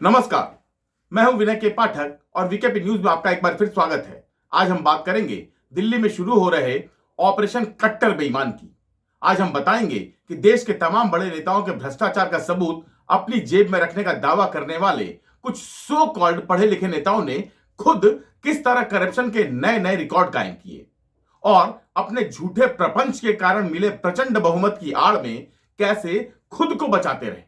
नमस्कार, मैं हूं विनय के पाठक और वीकेपी न्यूज में आपका एक बार फिर स्वागत है। आज हम बात करेंगे दिल्ली में शुरू हो रहे ऑपरेशन कट्टर बेईमान की। आज हम बताएंगे कि देश के तमाम बड़े नेताओं के भ्रष्टाचार का सबूत अपनी जेब में रखने का दावा करने वाले कुछ सो कॉल्ड पढ़े लिखे नेताओं ने खुद किस तरह करप्शन के नए नए रिकॉर्ड कायम किए और अपने झूठे प्रपंच के कारण मिले प्रचंड बहुमत की आड़ में कैसे खुद को बचाते रहे।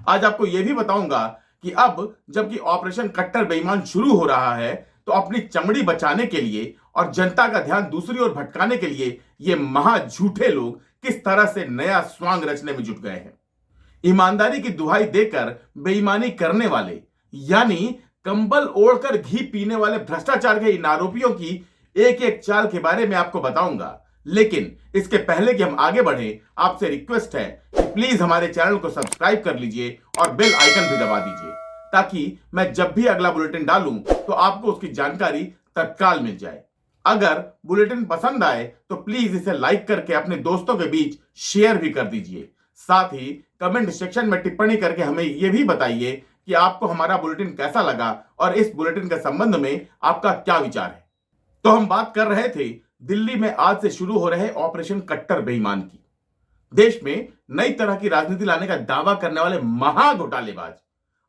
आज आपको यह भी बताऊंगा कि अब जबकि ऑपरेशन कट्टर बेईमान शुरू हो रहा है तो अपनी चमड़ी बचाने के लिए और जनता का ध्यान दूसरी ओर भटकाने के लिए ये महा झूठे लोग किस तरह से नया स्वांग रचने में जुट गए हैं। ईमानदारी की दुहाई देकर बेईमानी करने वाले यानी कंबल ओढ़कर घी पीने वाले भ्रष्टाचार के इन आरोपियों की एक एक चाल के बारे में आपको बताऊंगा। लेकिन इसके पहले कि हम आगे बढ़े, आपसे रिक्वेस्ट है कि प्लीज हमारे चैनल को सब्सक्राइब कर लीजिए और बेल आइकन भी दबा दीजिए ताकि मैं जब भी अगला बुलेटिन डालूं तो आपको उसकी जानकारी तत्काल मिल जाए। अगर बुलेटिन पसंद आए तो प्लीज इसे लाइक करके अपने दोस्तों के बीच शेयर भी कर दीजिए। साथ ही कमेंट सेक्शन में टिप्पणी करके हमें यह भी बताइए कि आपको हमारा बुलेटिन कैसा लगा और इस बुलेटिन के संबंध में आपका क्या विचार है। तो हम बात कर रहे थे दिल्ली में आज से शुरू हो रहे ऑपरेशन कट्टर बेईमान की। देश में नई तरह की राजनीति लाने का दावा करने वाले महा घोटालेबाज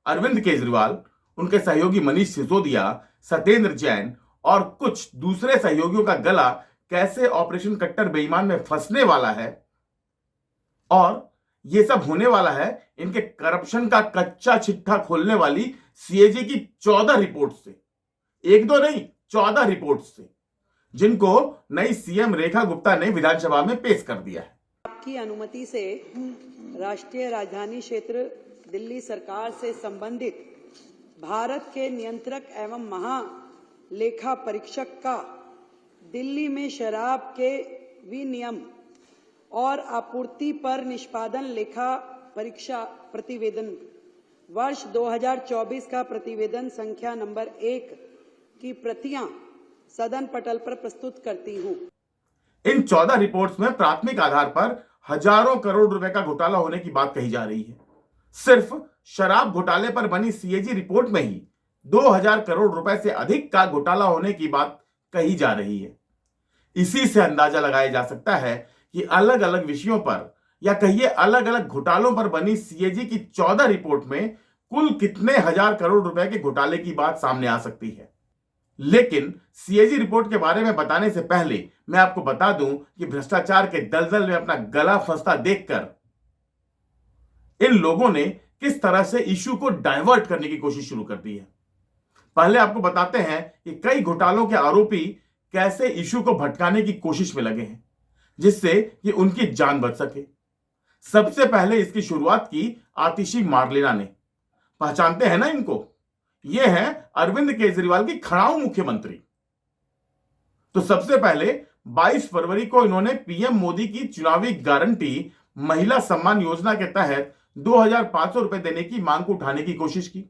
अरविंद केजरीवाल, उनके सहयोगी मनीष सिसोदिया, सत्येंद्र जैन और कुछ दूसरे सहयोगियों का गला कैसे ऑपरेशन कट्टर बेईमान में फंसने वाला है और यह सब होने वाला है इनके करप्शन का कच्चा चिट्ठा खोलने वाली सीएजी की 14 रिपोर्ट से। एक दो नहीं, 14 रिपोर्ट से, जिनको नई सीएम रेखा गुप्ता ने विधानसभा में पेश कर दिया है। आपकी अनुमति से राष्ट्रीय राजधानी क्षेत्र दिल्ली सरकार से संबंधित भारत के नियंत्रक एवं महालेखा परीक्षक का दिल्ली में शराब के विनियम और आपूर्ति पर निष्पादन लेखा परीक्षा प्रतिवेदन वर्ष 2024 का प्रतिवेदन संख्या नंबर 1 की प्रतियां सदन पटल पर प्रस्तुत करती हूं। इन 14 रिपोर्ट्स में प्राथमिक आधार पर हजारों करोड़ रुपए का घोटाला होने की बात कही जा रही है। सिर्फ शराब घोटाले पर बनी सीएजी रिपोर्ट में ही 2000 करोड़ रुपए से अधिक का घोटाला होने की बात कही जा रही है। इसी से अंदाजा लगाया जा सकता है कि अलग अलग विषयों पर या कहिए अलग अलग घोटालों पर बनी सीएजी की 14 रिपोर्ट में कुल कितने हजार करोड़ रुपए के घोटाले की बात सामने आ सकती है। लेकिन सीएजी रिपोर्ट के बारे में बताने से पहले मैं आपको बता दूं कि भ्रष्टाचार के दलदल में अपना गला फंसता देखकर इन लोगों ने किस तरह से इशू को डाइवर्ट करने की कोशिश शुरू कर दी है। पहले आपको बताते हैं कि कई घोटालों के आरोपी कैसे इशू को भटकाने की कोशिश में लगे हैं जिससे कि उनकी जान बच सके। सबसे पहले इसकी शुरुआत की आतिशी मार्लेना ने। पहचानते हैं ना इनको? ये है अरविंद केजरीवाल की खड़ाऊ मुख्यमंत्री। तो सबसे पहले 22 फरवरी को इन्होंने पीएम मोदी की चुनावी गारंटी महिला सम्मान योजना के तहत 2500 रुपए देने की मांग को उठाने की कोशिश की।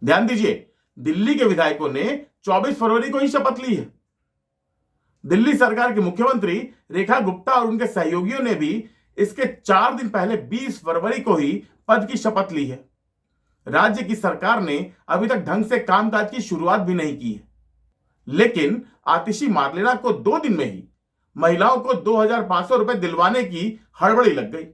ध्यान दीजिए, दिल्ली के विधायकों ने 24 फरवरी को ही शपथ ली है। दिल्ली सरकार के मुख्यमंत्री रेखा गुप्ता और उनके सहयोगियों ने भी इसके 4 दिन पहले 20 फरवरी को ही पद की शपथ ली है। राज्य की सरकार ने अभी तक ढंग से कामकाज की शुरुआत भी नहीं की है। लेकिन आतिशी मार्लेना को 2 दिन में ही महिलाओं को 2500 रुपए दिलवाने की हड़बड़ी लग गई।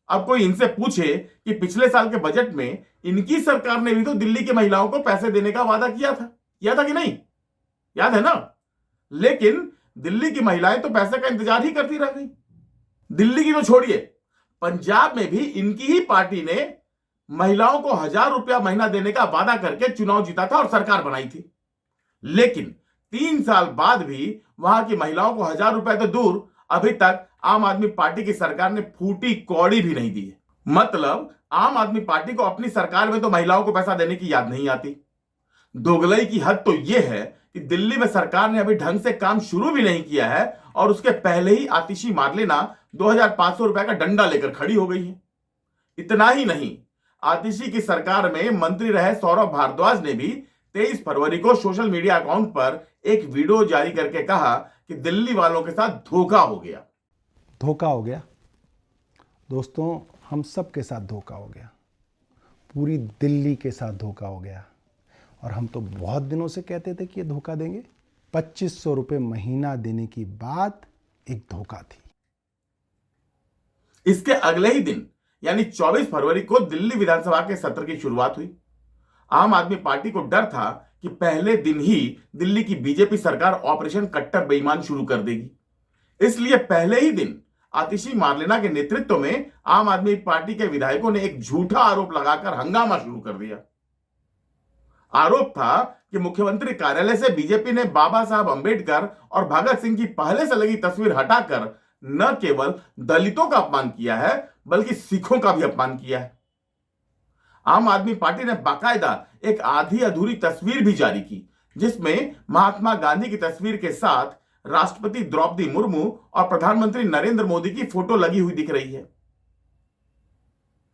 अब कोई इनसे पूछे कि पिछले साल के बजट में इनकी सरकार ने भी तो दिल्ली की महिलाओं को पैसे देने का वादा किया था कि नहीं? याद है ना? लेकिन दिल्ली की महिलाएं तो पैसे का इंतजार ही करती रह गई। दिल्ली की तो छोड़िए, पंजाब में भी इनकी ही पार्टी ने महिलाओं को 1000 रुपया महीना देने का वादा करके चुनाव जीता था और सरकार बनाई थी। लेकिन 3 साल बाद भी वहां की महिलाओं को 1000 रुपए तो दूर, अभी तक आम आदमी पार्टी की सरकार ने फूटी कौड़ी भी नहीं दी है। मतलब आम आदमी पार्टी को अपनी सरकार में तो महिलाओं को पैसा देने की याद नहीं आती। दोगलई की हद तो यह है कि दिल्ली में सरकार ने अभी ढंग से काम शुरू भी नहीं किया है और उसके पहले ही आतिशी मार्लेना 2500 रुपए का डंडा लेकर खड़ी हो गई है। इतना ही नहीं, आतिशी की सरकार में मंत्री रहे सौरभ भारद्वाज ने भी 23 फरवरी को सोशल मीडिया अकाउंट पर एक वीडियो जारी करके कहा कि दिल्ली वालों के साथ धोखा हो गया। धोखा हो गया दोस्तों, हम सब के साथ धोखा हो गया। पूरी दिल्ली के साथ धोखा हो गया। और हम तो बहुत दिनों से कहते थे कि ये धोखा देंगे। 2500 रुपये महीना देने की बात एक धोखा थी। इसके अगले ही दिन यानी 24 फरवरी को दिल्ली विधानसभा के सत्र की शुरुआत हुई। आम आदमी पार्टी को डर था कि पहले दिन ही दिल्ली की बीजेपी सरकार ऑपरेशन कट्टर बेईमान शुरू कर देगी। इसलिए पहले ही दिन आतिशी मार्लेना के नेतृत्व में आम आदमी पार्टी के विधायकों ने एक झूठा आरोप लगाकर हंगामा शुरू कर दिया। आरोप था कि मुख्यमंत्री कार्यालय से बीजेपी ने बाबा साहब अंबेडकर और भगत सिंह की पहले से लगी तस्वीर हटाकर न केवल दलितों का अपमान किया है बल्कि सिखों का भी अपमान किया है। आम आदमी पार्टी ने बाकायदा एक आधी अधूरी तस्वीर भी जारी की जिसमें महात्मा गांधी की तस्वीर के साथ राष्ट्रपति द्रौपदी मुर्मू और प्रधानमंत्री नरेंद्र मोदी की फोटो लगी हुई दिख रही है।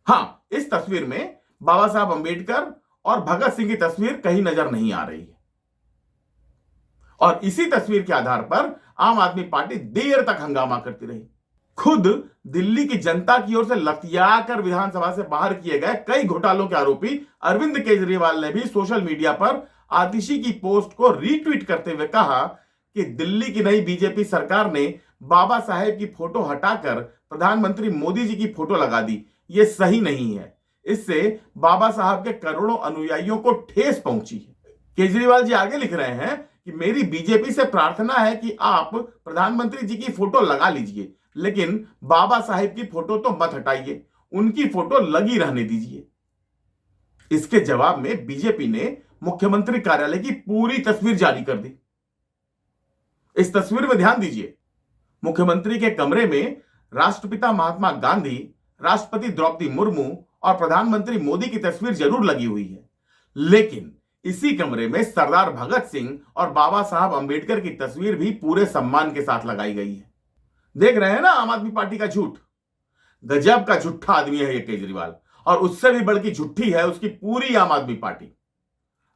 हां, इस तस्वीर में बाबा साहब अंबेडकर और भगत सिंह की तस्वीर कहीं नजर नहीं आ रही है। और इसी तस्वीर के आधार पर आम आदमी पार्टी देर तक हंगामा करती रही। खुद दिल्ली की जनता की ओर से लतियाकर विधानसभा से बाहर किए गए कई घोटालों के आरोपी अरविंद केजरीवाल ने भी सोशल मीडिया पर आतिशी की पोस्ट को रीट्वीट करते हुए कहा कि दिल्ली की नई बीजेपी सरकार ने बाबा साहेब की फोटो हटाकर प्रधानमंत्री मोदी जी की फोटो लगा दी। यह सही नहीं है। इससे बाबा साहब के करोड़ों अनुयायियों को ठेस पहुंची है। केजरीवाल जी आगे लिख रहे हैं कि मेरी बीजेपी से प्रार्थना है कि आप प्रधानमंत्री जी की फोटो लगा लीजिए, लेकिन बाबा साहेब की फोटो तो मत हटाइए, उनकी फोटो लगी रहने दीजिए। इसके जवाब में बीजेपी ने मुख्यमंत्री कार्यालय की पूरी तस्वीर जारी कर दी। इस तस्वीर में ध्यान दीजिए। मुख्यमंत्री के कमरे में राष्ट्रपिता महात्मा गांधी, राष्ट्रपति द्रौपदी मुर्मू और प्रधानमंत्री मोदी की तस्वीर जरूर लगी हुई है, लेकिन इसी कमरे में सरदार भगत सिंह और बाबा साहब अंबेडकर की तस्वीर भी पूरे सम्मान के साथ लगाई गई है। देख रहे हैं ना आम आदमी पार्टी का झूठ। गजब का झूठा आदमी है ये केजरीवाल, और उससे भी बड़ी झूठी है उसकी पूरी आम आदमी पार्टी।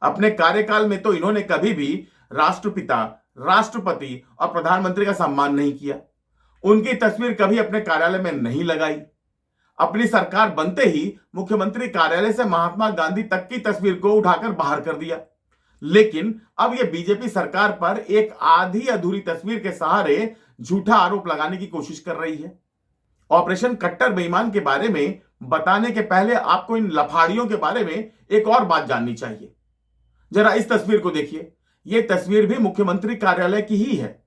अपने कार्यकाल में तो इन्होंने कभी भी राष्ट्रपिता, राष्ट्रपति और प्रधानमंत्री का सम्मान नहीं किया। उनकी तस्वीर कभी अपने कार्यालय में नहीं लगाई। अपनी सरकार बनते ही मुख्यमंत्री कार्यालय से महात्मा गांधी तक की तस्वीर को उठाकर बाहर कर दिया। लेकिन अब यह बीजेपी सरकार पर एक आधी अधूरी तस्वीर के सहारे झूठा आरोप लगाने की कोशिश कर रही है। ऑपरेशन कट्टर बेईमान के बारे में बताने के पहले आपको इन लफाड़ियों के बारे में एक और बात जाननी चाहिए। जरा इस तस्वीर को देखिए। यह तस्वीर भी मुख्यमंत्री कार्यालय की ही है,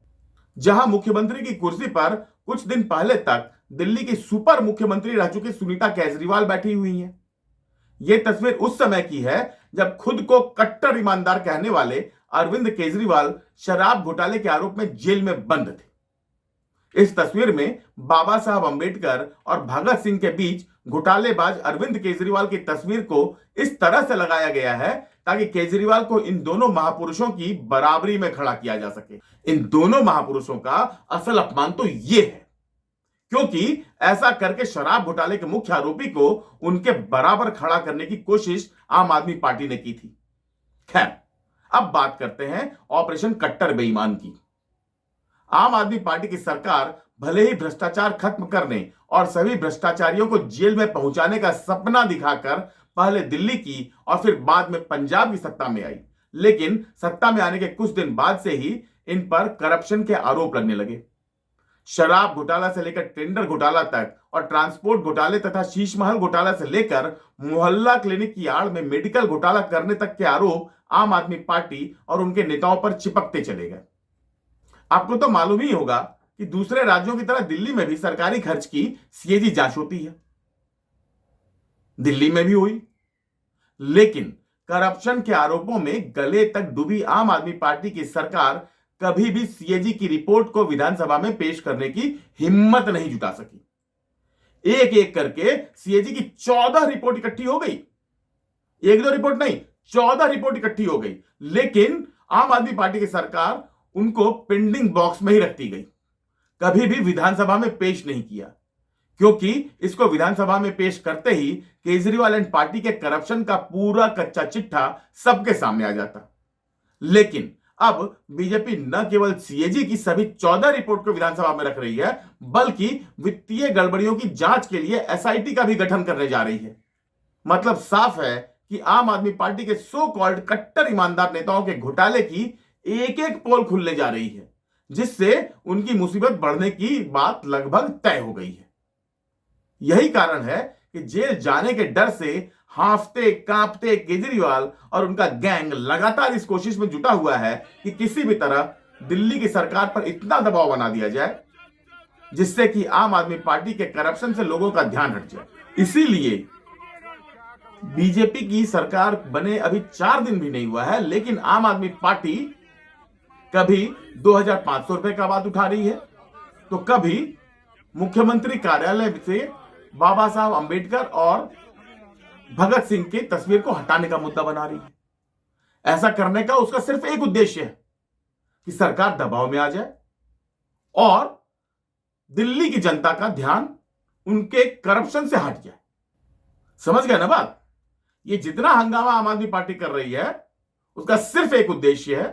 जहां मुख्यमंत्री की कुर्सी पर कुछ दिन पहले तक दिल्ली की सुपर मुख्यमंत्री रह चुकी सुनीता केजरीवाल बैठी हुई हैं। यह तस्वीर उस समय की है जब खुद को कट्टर ईमानदार कहने वाले अरविंद केजरीवाल शराब घोटाले के आरोप में जेल में बंद थे। इस तस्वीर में बाबा साहब अंबेडकर और भगत सिंह के बीच घोटालेबाज अरविंद केजरीवाल की तस्वीर को इस तरह से लगाया गया है ताकि केजरीवाल को इन दोनों महापुरुषों की बराबरी में खड़ा किया जा सके। इन दोनों महापुरुषों का असल अपमान तो यह है क्योंकि ऐसा करके शराब घोटाले के मुख्य आरोपी को उनके बराबर खड़ा करने की कोशिश आम आदमी पार्टी ने की थी। खैर, अब बात करते हैं ऑपरेशन कट्टर बेईमान की। आम आदमी पार्टी की सरकार भले ही भ्रष्टाचार खत्म करने और सभी भ्रष्टाचारियों को जेल में पहुंचाने का सपना दिखाकर पहले दिल्ली की और फिर बाद में पंजाब की सत्ता में आई, लेकिन सत्ता में आने के कुछ दिन बाद से ही इन पर करप्शन के आरोप लगने लगे। शराब घोटाला से लेकर टेंडर घोटाला तक और ट्रांसपोर्ट घोटाले तथा शीश महल घोटाला से लेकर मोहल्ला क्लिनिक की आड़ में मेडिकल घोटाला करने तक के आरोप आम आदमी पार्टी और उनके नेताओं पर चिपकते चले गए। आपको तो मालूम ही होगा कि दूसरे राज्यों की तरह दिल्ली में भी सरकारी खर्च की सीएजी जांच होती है। दिल्ली में भी हुई, लेकिन करप्शन के आरोपों में गले तक डूबी आम आदमी पार्टी की सरकार कभी भी सीएजी की रिपोर्ट को विधानसभा में पेश करने की हिम्मत नहीं जुटा सकी। एक एक करके सीएजी की 14 रिपोर्ट इकट्ठी हो गई। एक दो रिपोर्ट नहीं, 14 रिपोर्ट इकट्ठी हो गई, लेकिन आम आदमी पार्टी की सरकार उनको पेंडिंग बॉक्स में ही रखती गई, कभी भी विधानसभा में पेश नहीं किया, क्योंकि इसको विधानसभा में पेश करते ही केजरीवाल एंड पार्टी के करप्शन का पूरा कच्चा चिट्ठा सबके सामने आ जाता। लेकिन अब बीजेपी न केवल सीएजी की सभी 14 रिपोर्ट को विधानसभा में रख रही है, बल्कि वित्तीय गड़बड़ियों की जांच के लिए एसआईटी का भी गठन करने जा रही है। मतलब साफ है कि आम आदमी पार्टी के सो कॉल्ड कट्टर ईमानदार नेताओं के घोटाले की एक एक पोल खुलने जा रही है, जिससे उनकी मुसीबत बढ़ने की बात लगभग तय हो गई है। यही कारण है कि जेल जाने के डर से हांफते कांपते केजरीवाल और उनका गैंग लगातार इस कोशिश में जुटा हुआ है कि किसी भी तरह दिल्ली की सरकार पर इतना दबाव बना दिया जाए जिससे कि आम आदमी पार्टी के करप्शन से लोगों का ध्यान हट जाए। इसीलिए बीजेपी की सरकार बने अभी 4 दिन भी नहीं हुआ है, लेकिन आम आदमी पार्टी कभी 2500 रुपए का बात उठा रही है, तो कभी मुख्यमंत्री कार्यालय से बाबा साहब अंबेडकर और भगत सिंह की तस्वीर को हटाने का मुद्दा बना रही है। ऐसा करने का उसका सिर्फ एक उद्देश्य है कि सरकार दबाव में आ जाए और दिल्ली की जनता का ध्यान उनके करप्शन से हट जाए। समझ गए ना बात? ये जितना हंगामा आम आदमी पार्टी कर रही है उसका सिर्फ एक उद्देश्य है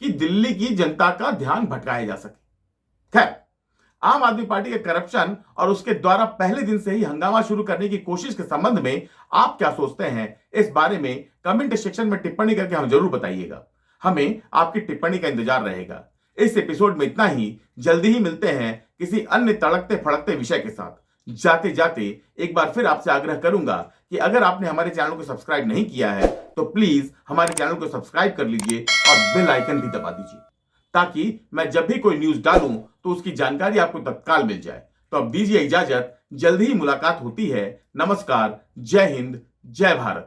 कि दिल्ली की जनता का ध्यान भटकाया जा सके। खैर, आम आदमी पार्टी के करप्शन और उसके द्वारा पहले दिन से ही हंगामा शुरू करने की कोशिश के संबंध में आप क्या सोचते हैं, इस बारे में कमेंट सेक्शन में टिप्पणी करके हमें जरूर बताइएगा। हमें आपकी टिप्पणी का इंतजार रहेगा। इस एपिसोड में इतना ही। जल्दी ही मिलते हैं किसी अन्य तड़कते फड़कते विषय के साथ। जाते जाते एक बार फिर आपसे आग्रह करूंगा कि अगर आपने हमारे चैनल को सब्सक्राइब नहीं किया है तो प्लीज हमारे चैनल को सब्सक्राइब कर लीजिए और बेल आइकन भी दबा दीजिए, ताकि मैं जब भी कोई न्यूज डालूं तो उसकी जानकारी आपको तत्काल मिल जाए। तो अब दीजिए इजाजत, जल्दी ही मुलाकात होती है। नमस्कार, जय हिंद, जय भारत।